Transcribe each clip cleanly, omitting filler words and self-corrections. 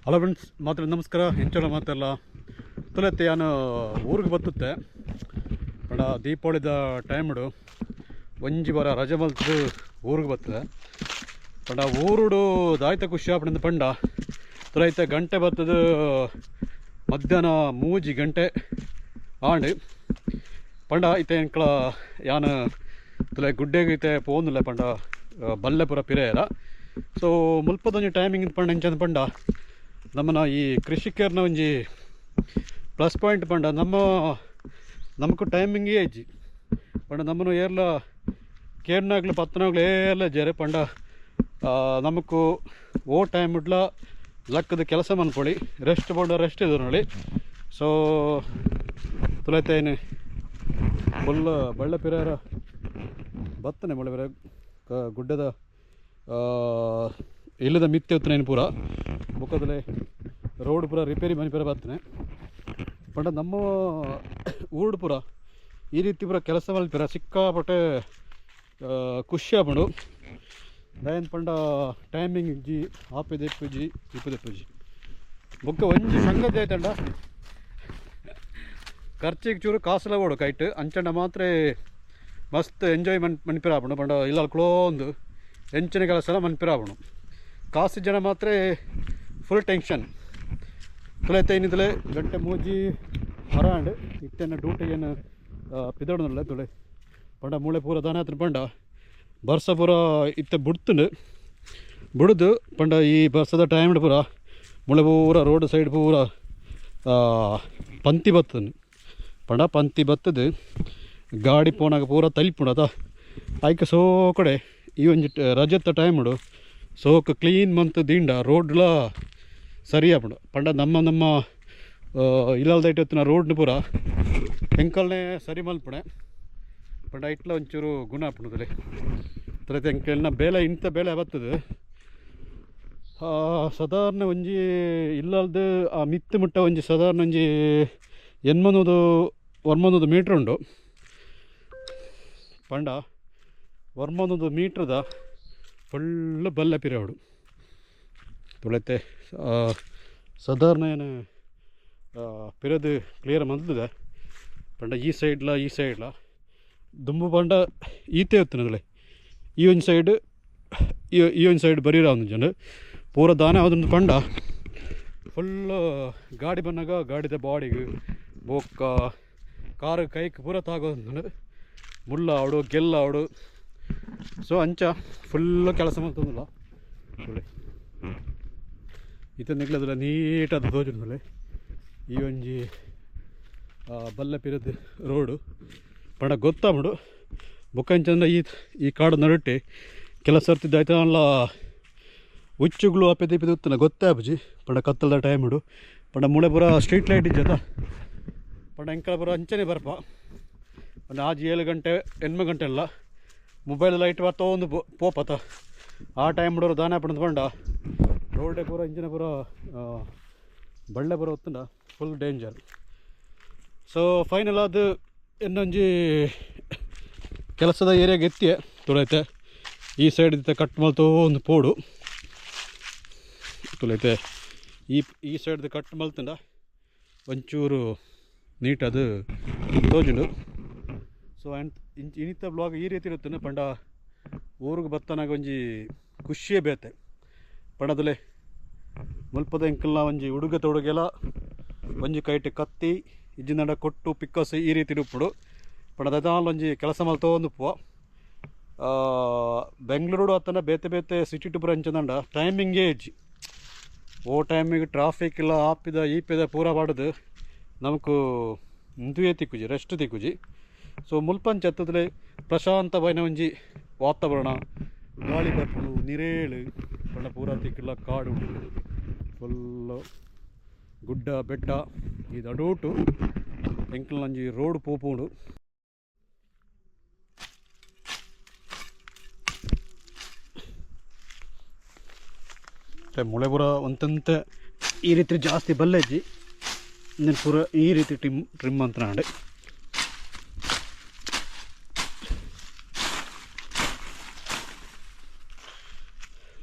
Hello friends, ನಮಸ್ಕಾರ. ಎಂಚಲ ಮಾತೆಲ್ಲ ತುಲತ್ತೆ ನಾನು ಊರಿಗೆ ಬತ್ತುತ್ತೆ ಪಂಡ ದೀಪಾವಳಿದ ಟೈಮ್ಡು ಒಂಜಿ ಬರ ರಜೆ ಮಲ್ತದು ಊರಿಗೆ ಬರ್ತದೆ ಪಂಡ ಊರುಡು ದಾಯ್ತ ಖುಷಿ ಆಪಣಿಂದ ಪಂಡ ತುಲೈತೆ ಗಂಟೆ ಬರ್ತದು ಮಧ್ಯಾಹ್ನ 3 ಗಂಟೆ ಆಂಡ್ ಪಂಡ ಇತ್ತೆ ಎಂಕ್ಲ ಯಾನು ತುಲೆ ಗುಡ್ಡೆಗೆ ಇತ್ತೆ ಪೋಂದಿಲ್ಲ ಪಂಡ ಬಲ್ಲೆ ಪೂರ ಪಿರೇರ. ಸೊ ಮುಲ್ಪದೊಂಜಿ ಟೈಮಿಂಗ್ ಪಂಡ ಎಂಚಂದ ಪಂಡ ನಮ್ಮನ ಈ ಕೃಷಿಕರ್ನ ಒಂಜಿ ಪ್ಲಸ್ ಪಾಯಿಂಟ್ ಪಂಡ ನಮಕು ಟೈಮಿಂಗೇ ಇಜ್ಜಿ ಪಂಡ ನಮ್ಮನ್ನು ಏರ್ಲ ಕೇರ್ನಾಗ್ಲು ಪತ್ತನಾಗ್ಲು ಏರ್ಲ ಜೇರೆ ಪಂಡ ನಮಕು ಓ ಟೈಮ್ ಇಡ್ಲ ಲಕ್ಕದ ಕೆಲಸ ಮನ್ಕೊಳ್ಳಿ ರೆಸ್ಟ್ ಪಂಡ ರೆಸ್ಟ್ ಇದು ನೋಡಿ. ಸೊ ತುಲೈತೇನೆ ಫುಲ್ ಬಳ್ಳೆ ಪಿರಾರ ಬತ್ತನೆ ಮಳೆ ಬೇರೆ ಗುಡ್ಡದ ಇಲ್ಲದ ಮಿತ್ತೆ ಹೊತ್ತನೇನು ಪೂರ ಬುಕ್ಕದಲ್ಲೇ ರೋಡ್ ಪೂರ ರಿಪೇರಿ ಮನೆ ಪೂರ ಬರ್ತನೆ ಪಂಡ ನಮ್ಮ ಊರು ಪೂರ ಈ ರೀತಿ ಪೂರ ಕೆಲಸ ಮಲ್ಪಿರ ಸಿಕ್ಕಾಪಟ್ಟೆ ಖುಷಿ ಆಗ್ಬಂಡು ದಯನ್ ಪಂಡ ಟೈಮಿಂಗ್ ಇಜ್ಜಿ ಆಪಿದ ಎಪ್ಪುಜಿ ಇಪ್ಪದ ಎಪ್ಪುಜಿ ಬುಕ್ಕ ಒಂಜಿ ಸಂಗತಿ ಆಯ್ತಂಡ ಖರ್ಚಿಗೆ ಚೂರು ಕಾಸೆಲ್ಲ ಓಡು ಕೈಟ್ ಅಂಚಂಡ ಮಾತ್ರ ಮಸ್ತ್ ಎಂಜಾಯ್ಮೆಂಟ್ ಮನ್ಪಿರ ಆಗ್ಬಂಡು ಪಂಡ ಇಲ್ಲ ಕ್ಲೋಂದು ಎಂಚಿನ ಕೆಲಸ ಎಲ್ಲ ಮನ್ಪಿರ ಆಗ್ಬಂಡು. ಕಾಸು ಜನ ಮಾತ್ರ ಫುಲ್ ಟೆನ್ಷನ್ ತುಳೈತೆ ಏನಿದ್ರೆ ಗಂಟೆ ಮೂಜಿ ಅರಾಂಡ್ ಇತ್ತೇನು ಡ್ಯೂಟಿಗೇನು ಪಿದೋಡನಲ್ಲ ತುಳೆ ಪಂಡ ಮೂಳೆ ಪೂರ ದಾನ ಹತ್ರ ಪಂಡ ಬರ್ಸ ಪೂರ ಇತ್ತೆ ಬಿಡುದು ಪಂಡ ಈ ಬರ್ಸದ ಟೈಮ್ ಪೂರ ಮೂಳೆ ಪೂರ ರೋಡ್ ಸೈಡ್ ಪೂರ ಪಂತಿ ಬತ್ತದು ಪಂಡ ಪಂತಿ ಬತ್ತದು ಗಾಡಿ ಪೋನಾಗ ಪೂರ ತಲಿಪುಂಡು ಅದ ಆಯ್ಕೆ ಸೋ ಕಡೆ ಈ ಒಂಜಿ ರಜತ್ತ ಟೈಮ್ಡು ಸೋಕ್ ಕ್ಲೀನ್ ಮಂತ್ ದಿಂಡ ರೋಡ್ಲ ಸರಿ ಆಪುಂಡು ಪಂಡ ನಮ್ಮ ಇಲ್ಲಲ್ದೈಟ್ ಹೊತ್ತಿನ ರೋಡ್ನ ಪೂರ ಎಂಕಲ್ನೇ ಸರಿ ಮಲ್ಪುಣೆ ಪಂಡ ಇಟ್ಲ ಒಂಚೂರು ಗುಣ ಆಪುಂಡುದಲ್ಲಿ ತರತೆ ಎಂಕಲ್ನ ಬೇಳೆ ಇಂಥ ಬೇಳೆ ಬರ್ತದೆ ಸಾಧಾರಣ ಒಂಜಿ ಇಲ್ಲಲ್ದು ಆ ಮಿತ್ತು ಮುಟ್ಟ ಒಂಜಿ ಸಾಧಾರಣ ಒಂಜಿ 800 ಮೀಟ್ರ್ ಉಂಡು ಪಂಡ 100 ಮೀಟ್ರದ ಫುಲ್ ಬಲ್ಲ ಪಿರವಡು ತುಳತೆ ಸಾಧಾರಣ ಏನು ಪಿರದು ಕ್ಲಿಯರ್ ಮಂತದೆ ಪಂಡ ಈ ಸೈಡ್ಲ ದುಂಬು ಪಂಡ ಈತೆ ಹೊತ್ತಿನದಳೆ ಈ ಒಂದು ಸೈಡ್ ಬರೀರ ಒಂದು ಜನ ಪೂರ ದಾನೆ ಅದೊಂದು ಪಂಡ ಫುಲ್ಲು ಗಾಡಿ ಬಂದಾಗ ಗಾಡಿದ ಬಾಡಿಗೆ ಬೊಕ್ಕ ಕಾರು ಕೈಗೆ ಪೂರ ತಾಗೋದು ಮುಳ್ಳ ಆವಡು ಗೆಲ್ಲ ಆವಡು. ಸೊ ಅಂಚ ಫುಲ್ಲು ಕೆಲಸ ಮಾಡ್ತಂದಿಲ್ಲ ಒಳ್ಳೆ ಈತ ನಿಗ್ಲದಲ್ಲ ನೀಟಾದ ತೋಜುಂದಲೆ ಈ ಒಂಜಿ ಬಲ್ಲ ಪಿರದ್ ರೋಡು ಪಂಡ ಗೊತ್ತಾಮಡು ಬೊಕ್ಕಂಚಂದ ಈ ಕಾಡು ನರಟ್ಟಿ ಕೆಲಸ ಸರ್ತಿದ್ದಾಯ್ತು ಅಲ್ಲ ಹುಚ್ಚುಗಳು ಅಪ್ಪೆ ಉತ್ತನ ಗೊತ್ತೇ ಆಪುಜಿ ಪಂಡ ಕತ್ತಲ್ದ ಟೈಮ್ಡು ಪಂಡ ಮುಳೆ ಪೂರ ಸ್ಟ್ರೀಟ್ ಲೈಟ್ ಇಜ್ಜದ ಪಂಡ ಎಂಕಲ ಪೂರ ಅಂಚನೆ ಬರ್ಪ ಒಂದು ಆಜ್ 7 ಗಂಟೆ 8 ಗಂಟೆ ಎಲ್ಲ ಮೊಬೈಲ್ ಲೈಟ್ ಬರ್ತಾ ಒಂದು ಪೋಪತ ಆ ಟೈಮ್ ಬಿಡೋರು ದಾನ ಪಡೆದು ಪಂಡ ರೋಡೆ ಪೂರ ಇಂಜಿನ ಪೂರ ಬಳ್ಳೆ ಪೂರ ಹೊತ್ತಂಡ ಫುಲ್ ಡೇಂಜರ್. ಸೊ ಫೈನಲ್ ಅದು ಇನ್ನೊಂಜಿ ಕೆಲಸದ ಏರಿಯಾಗೆ ಎತ್ತಿಯೇ ತುಳೈತೆ ಈ ಸೈಡ್ ಇತ್ತೆ ಕಟ್ ಮಲ್ತೋ ಒಂದು ಪೋಡು ತುಳೈತೆ ಈ ಸೈಡ್ದು ಕಟ್ ಮಲ್ತಂಡ ಒಂಚೂರು ನೀಟದು ತೋಜುಂಡು. ಸೊ ಇನ್ನಿತ್ತ ಬ್ಲಾಗ್ ಈ ರೀತಿ ಇರುತ್ತೆ ಪಂಡ ಊರಿಗೆ ಬತ್ತನಾಗ ಒಂಜಿ ಖುಷಿಯೇ ಬೇತೆ ಪಂಡದಲ್ಲೇ ಮುಲ್ಪದ ಎಂಕಲ್ನ ಒಂಜಿ ಉಡುಗೆ ತೊಡುಗೆಲ್ಲ ಒಂಜಿ ಕೈಟ್ ಕತ್ತಿ ಇಜ್ಜಿಂದ ಕೊಟ್ಟು ಪಿಕ್ಕಸ್ ಈ ರೀತಿ ಉಪ್ಪುಡು ಪಂಡ ಅದಾಲ್ ಒಂಜಿ ಕೆಲಸ ಮಲ್ತೋ ಒಂದು ಪುವ ಬೆಂಗಳೂರು ಅತ್ತನ ಬೇತೆ ಸಿಟಿ ಟು ಪೂರ ಅಂಚದಂಡ ಟೈಮಿಂಗೇ ಇಜ್ಜಿ ಓ ಟೈಮಿಗೆ ಟ್ರಾಫಿಕ್ ಇಲ್ಲ ಈಪಿದ ಪೂರ ಪಾಡದು ನಮಕು ಇಂದುವೇ ತಿಕ್ಕುಜಿ ರೆಸ್ಟ್ ತಿಕ್ಕುಜಿ. ಸೊ ಮುಲ್ಪಂಚ ಹತ್ತದಲ್ಲೇ ಪ್ರಶಾಂತವಾದ ಒಂಜಿ ವಾತಾವರಣ ಗಾಳಿ ಬರ್ಪುಡು ನಿರೇಳು ಪಂಡ ಪೂರ ತಿಕ್ಕಿಲ್ಲ ಕಾಡು ಫುಲ್ಲು ಗುಡ್ಡ ಬೆಟ್ಟ ಇದು ಅಡೋಟು ಎಂಕಲ್ ಒಂಜಿ ರೋಡ್ ಪೋಪುಂಡು. ಮುಳೆ ಪೂರ ಒಂತಂತೆ ಈ ರೀತಿ ಜಾಸ್ತಿ ಬಲ್ಲೆಜ್ಜಿ ಇನ್ನೇನು ಪೂರ ಈ ರೀತಿ ಟ್ರಿಮ್ ಅಂತ ನಾಡೆ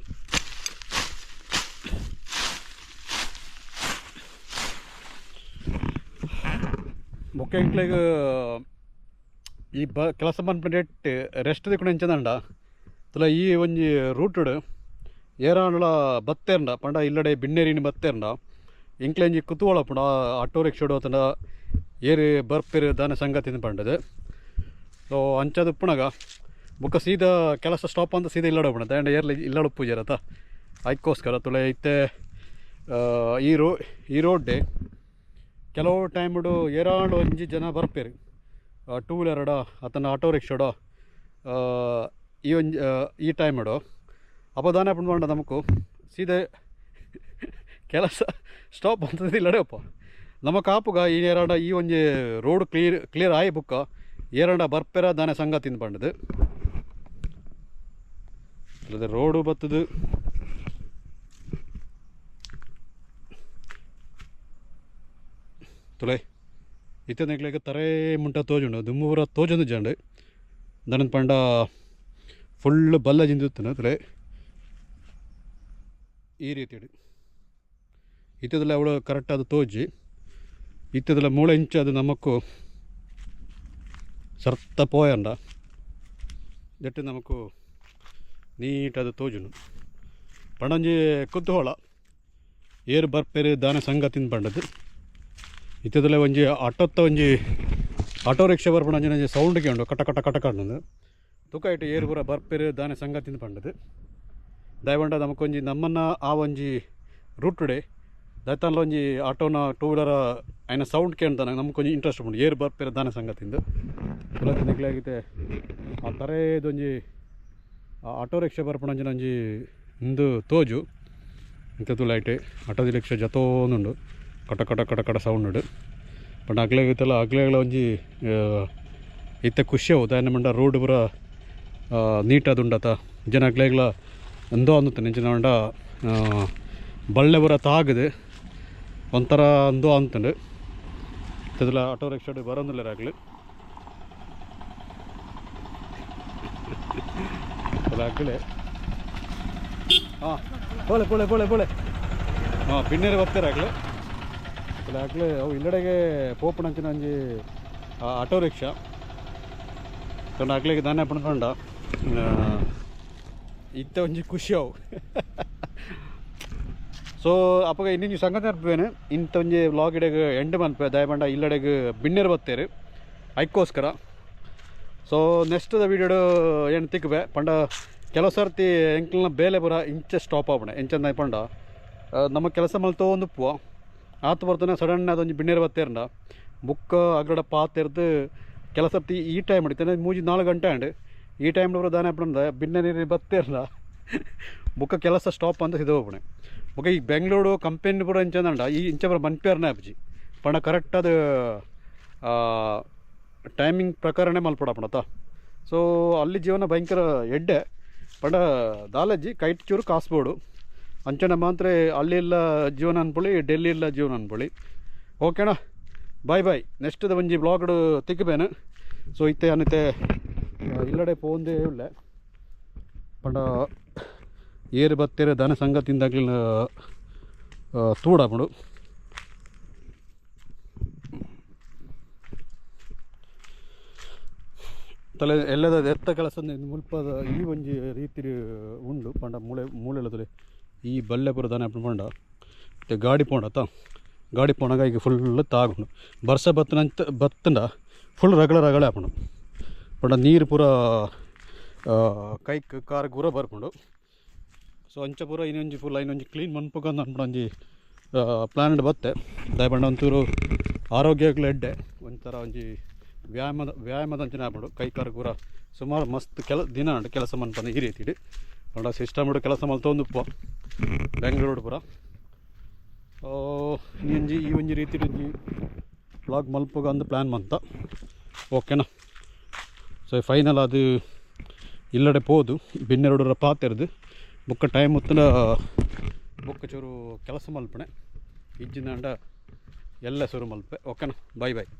ಬೊಕ್ಕ ಎಂಕ್ಲೆಗ್ ಈ ಕೆಲಸ ಮನ್ಪೆಟ್ ರೆಸ್ಟ್ ತಿಕ್ಕೊಂಡು ಎಂಚದಂಡ ತುಲ ಈ ಒಂಜಿ ರೂಟುಡ್ ಏರಾಂಡ್ಲ ಬತ್ತೇರ್ಂಡ ಪಂಡ ಇಲ್ಲಡೆ ಬಿನ್ನೇರಿನ ಬತ್ತೇರ್ಂಡ ಎಂಕ್ಲೆ ಒಂಜಿ ಕುತೂಹಲ ಪುಂಡ ಆಟೋ ರಿಕ್ಷಾಡು ಅತಂಡ ಏರು ಬರ್ಪೆರ್ ದಾನೆ ಸಂಗತಿನ ಪಂಡದು. ಸೊ ಅಂಚದು ಉಪ್ಪುಣಗ ಬೊಕ್ಕ ಸೀದಾ ಕೆಲಸ ಸ್ಟಾಪ್ ಅಂತ ಸೀದಾ ಇಲ್ಲಡ ಪುಣ ದಾಂಡ ಏರ್ಲ ಇಲ್ಲಡ ಉಪ್ಪುಜರತ ಅದಕ್ಕೋಸ್ಕರ ತುಳ ಇತ್ತೆ ಈ ರೋಡ್ಡೆ ಕೆಲವು ಟೈಮ್ಡು ಏರಾಂಡು ಒಂಜಿ ಜನ ಬರ್ಪೇರು ಟೂ ವೀಲರ್ಡ ಅತನ ಆಟೋ ರಿಕ್ಷಾಡೋ ಈ ಟೈಮ್ಡು ಅಪದಾನ ಪಂಡ ನಮಕು ಸೀದಾ ಕೆಲಸ ಸ್ಟಾಪ್ ಅಂತದ್ದು ಇಲ್ಲಡೆಯಪ್ಪ ನಮಕ್ ಆಪುಗ ಈ ಏರಾಂಡ ಈ ಒಂಜಿ ರೋಡ್ ಕ್ಲಿಯರ್ ಆಯಿ ಬುಕ್ಕ ಏರಾಂಡ ಬರ್ಪೆರ ದಾನೆ ಸಂಗತಿಂದ ಪಂಡದು ಅಲ್ಲದೆ ರೋಡು ಬತ್ತದು ತುಳೆ ಇತ್ತೆಗ್ಲೆಗ್ ತರೇ ಮುಂಟ ತೋಜುಂಡು ದುಮ್ಮೂರ ತೋಜೊಂದು ಜಂಡು ದನದ ಪಂಡ ಫುಲ್ ಬಲ್ಲ ಜಿಂದುತ್ತನ ತುಳೆ ಈ ರೀತಿ ಇತ್ತದಲ್ಲ ಅವಳು ಕರೆಕ್ಟ್ ಅದು ತೋಜಿ ಇತ್ತದಲ್ಲ ಮೂಳೆ ಇಂಚು ಅದು ನಮಕ್ಕು ಸರ್ತ ಪೋಯಂಡ ಜಟ್ಟು ನಮಕು ನೀಟದು ತೋಜುನು ಪಂಡೊಂಜಿ ಕುತೂಹಲ ಏರು ಬರ್ಪೇರು ದಾನೆ ಸಂಗತಿನ ಪಂಡದು ಇತ್ತದಲ್ಲ ಒಂಜಿ ಆಟೋ ರಿಕ್ಷಾ ಬರ್ಪಣ ಒಂಜಿ ಸೌಂಡ್ ಕೇಂಡು ಕಟ ಕಟ ಕಟ ಕಂಡು ತುಕ ಇಟ್ಟು ಏರು ಪೂರ ಬರ್ಪೇರು ದಾನೆ ಸಂಗತಿನ ಪಂಡದು ದಯವಂಡ ನಮಕೊಂಜಿ ನಮ್ಮನ್ನ ಆ ಒಂಜಿ ರೂಟುಡೆ ದಯತನ್ಲ ಒಂಜಿ ಆಟೋನ ಟೂ ವೀಲರ ಆಯ್ನ ಸೌಂಡ್ ಕೇಳ್ತಾನ ನಮ್ಕೊಂಜಿ ಇಂಟ್ರೆಸ್ಟ್ ಉಂಟು ಏರು ಬರ್ಪೇರು ದಾನೆ ಸಂಗತಿಂದು ತುಲತಿ ನಿಗ್ಲಾಗಿದೆ ಆ ತರೇದೊಂಜಿ ಆಟೋ ರಿಕ್ಷಾ ಬರ್ಪಣ ಒಂಜಿ ಇಂದು ತೋಜು ಇಂಥ ತುಲೈಟೆ ಆಟೋ ರಿಕ್ಷಾ ಜತೋನುಂಡು ಕಟ ಕಟ ಕಟ ಕಟ ಸೌಂಡ್ ಉಂಡು ಪಂಡ ಅಗ್ಲಾಗಿತ್ತಲ್ಲ ಅಗ್ಲಾಗಲ ಒಂಜಿ ಇತ್ತೆ ಖುಷಿ ಅವು ದಾಯನ ಮಂಡ ರೋಡ್ ಪೂರ ನೀಟದು ಉಂಡತ ಜನ ಅಗ್ಲಾಗಲ ಎಂದೋ ಅನ್ನುತ್ತೆ ನೆಂಚಿನ ಮಂಡ ಬಳ್ಳೆ ಪೂರ ತಾಗದು ಒಂಥರ ಅಂದೋ ಅಂತಂಡು ಇದೆಲ್ಲ ಆಟೋ ರಿಕ್ಷಾಡು ಬರೋದಿಲ್ಲ ಆಗಲಿ ಆಗಲೇ ಹಾಂ ಬೋಳೆ ಬೋಳೆ ಬೋಳೆ ಬೋಳೆ ಹಾಂ ಪಿನ್ನೇರು ಬರ್ತಾರಾಗಲೇ ಆಗಲೇ ಅವು ಇಲ್ಲಡೆಗೆ ಪೋಪಣಂಚಿನ ಒಂಜಿ ಆಟೋ ರಿಕ್ಷಾ ತೊಂಡು ಆಗ್ಲಿಗೆ ದಾನೆ ಪಣ್ಕೊಂಡ ಇತ್ತೆ ಒಂಜಿ ಖುಷಿ ಅವು ಸೊ ಅಪ್ಪಗ ಇನ್ನೊಂದು ಸಂಗತಿ ಅನ್ಪೇನು ಇಂಥ ಒಂಜಿ ವ್ಲಾಗ್ ಇಡೆಗೆ ಎಂಡ್ ಮನ್ಪೆ ದಯಪಂಡ ಇಲ್ಲಡೆಗೆ ಬಿನ್ನೇರು ಬತ್ತೇರು ಅದಕ್ಕೋಸ್ಕರ ಸೊ ನೆಕ್ಸ್ಟ್ ವೀಡಿಯೋಡು ಏನು ತಿಕ್ಕಬೆ ಪಂಡ ಕೆಲವು ಸರ್ತಿ ಎಂಕ್ಲನ ಬೇಲೆ ಪೂರ ಇಂಚೆ ಸ್ಟಾಪ್ ಆಪಣೆ ಎಂಚಂದ ಪಂಡ ನಮ್ಮ ಕೆಲಸ ಮಲ್ತೋ ಒಂದು ಉಪ್ಪು ಆತು ಬರ್ತಾನೆ ಸಡನ್ ಅದೊಂದು ಬಿನ್ನೇರು ಬತ್ತೇರಂಡ ಬುಕ್ಕ ಅಗಡ ಪಾತೆರ್ದು ಕೆಲಸ ಸರ್ತಿ ಈ ಟೈಮ್ ಹಿಡಿತಾನೆ 3-4 ಗಂಟೆ ಅಂಡ್ ಈ ಟೈಮ್ ದಾನೆ ಪಂಡ ಬಿನ್ನೇರಿ ಬತ್ತೇರಲ್ಲ ಬುಕ್ಕ ಕೆಲಸ ಸ್ಟಾಪ್ ಅಂತ ಸಿದೋಪಣೆ ಬುಕ್ಕ ಈ ಬೆಂಗಳೂರು ಕಂಪೆನಿ ಪೂರ ಇಂಚಂದಂಡ ಈ ಇಂಚ ಪೂರ ಮನ್ಪೇರ್ನೇ ಅಪ್ಜಿ ಪಂಡ ಕರೆಕ್ಟ್ ಅದು ಟೈಮಿಂಗ್ ಪ್ರಕಾರನೇ ಮಲ್ಪಡಪಣತ ಸೊ ಅಲ್ಲಿ ಜೀವನ ಭಯಂಕರ ಎಡ್ಡೆ ಪಂಡ ದಾಲಜ್ಜಿ ಕೈಟ್ ಚೂರು ಕಾಸ್ಬೋಡು ಅಂಚನೆ ಮಾತ್ರ ಅಲ್ಲಿ ಇಲ್ಲ ಜೀವನ ಅನ್ಪೊಳಿ ಡೆಲ್ಲಿ ಇಲ್ಲ ಜೀವನ ಅನ್ಪೊಳಿ ಓಕೆನಾ ಬಾಯ್ ಬಾಯ್ ನೆಕ್ಸ್ಟ್ ಒಂಜಿ ಬ್ಲಾಗ್ಡು ತಿಕ್ಕಬೇನು ಸೊ ಇತ್ತೆ ಅನ್ನತ್ತೆ ಇಲ್ಲಡೆ ಪೋಂದೇ ಇಲ್ಲ ಪಂಡ ಏರು ಬತ್ತೇರು ದನ ಸಂಗತಿಂದಾಗ್ಲಿ ತೂಡಾಪಡು ತಲೆ ಎಲ್ಲದ ಎತ್ತ ಕೆಲಸ ಮುಲ್ಪದ ಈ ಒಂಜಿ ರೀತಿ ಉಂಡು ಪಂಡ ಮೂಳೆಲ್ಲ ತಲೆ ಈ ಬಲ್ಲೆಪುರ ದಾನೆ ಪಂಡ ಮತ್ತೆ ಗಾಡಿ ಪೋಂಡತ್ತ ಗಾಡಿ ಪೋಣಾಗ ಈಗ ಫುಲ್ ತಾಗುಂಡು ಬರ್ಸ ಬತ್ತಂಡ ಫುಲ್ ರಗಳೆ ಆಪುಂಡು ಪಂಡ ನೀರು ಪೂರ ಕೈಕ್ ಕಾರ್ ಪೂರ ಬರ್ಪುಂಡು ಸೊ ಅಂಚ ಪೂರ ಇನ್ನೊಂಜಿ ಕ್ಲೀನ್ ಮನ್ಪುಗಂದು ಅನ್ಪುಂಡು ಒಂಜಿ ಪ್ಲಾನ್ಡ್ ಬತ್ತೆ ದಯಪಂಡ ಒಂಚೂರು ಆರೋಗ್ಯಗಳು ಎಡ್ಡೆ ಒಂಥರ ಒಂಜಿ ವ್ಯಾಯಾಮದ ಅಂಚನೆ ಆಪುಂಡು ಕೈ ಕಾರ್ ಪೂರ ಸುಮಾರು ಮಸ್ತ್ ದಿನ ಉಂಡು ಕೆಲಸ ಮನ್ಪಂದು ಈ ರೀತಿ ಪಂಡ ಸಿಸ್ಟಮ್ ಕೆಲಸ ಮಲ್ತೊಂದು ಉಪ್ಪ ಬೆಂಗಳೂರು ಪೂರ ಈ ಒಂಜಿ ರೀತಿ ಒಂಜಿ ವ್ಲಾಗ್ ಮಲ್ಪುಗ ಅಂದು ಪ್ಲ್ಯಾನ್ ಮಂತ ಓಕೆನಾ ಸೊ ಫೈನಲ್ ಅದು ಇಲ್ಲಡೆ ಪೋದು ಬಿನ್ನೆರಡರ ಪಾತೆರ್ದು ಬುಕ್ಕ ಟೈಮ್ ಹೊತ್ತನ ಬುಕ್ಕ ಚೂರು ಕೆಲಸ ಮಲ್ಪಣೆ ಇಜ್ಜಿನ ಎಲ್ಲ ಶುರು ಮಲ್ಪೆ ಓಕೆನಾ ಬಾಯ್ ಬಾಯ್.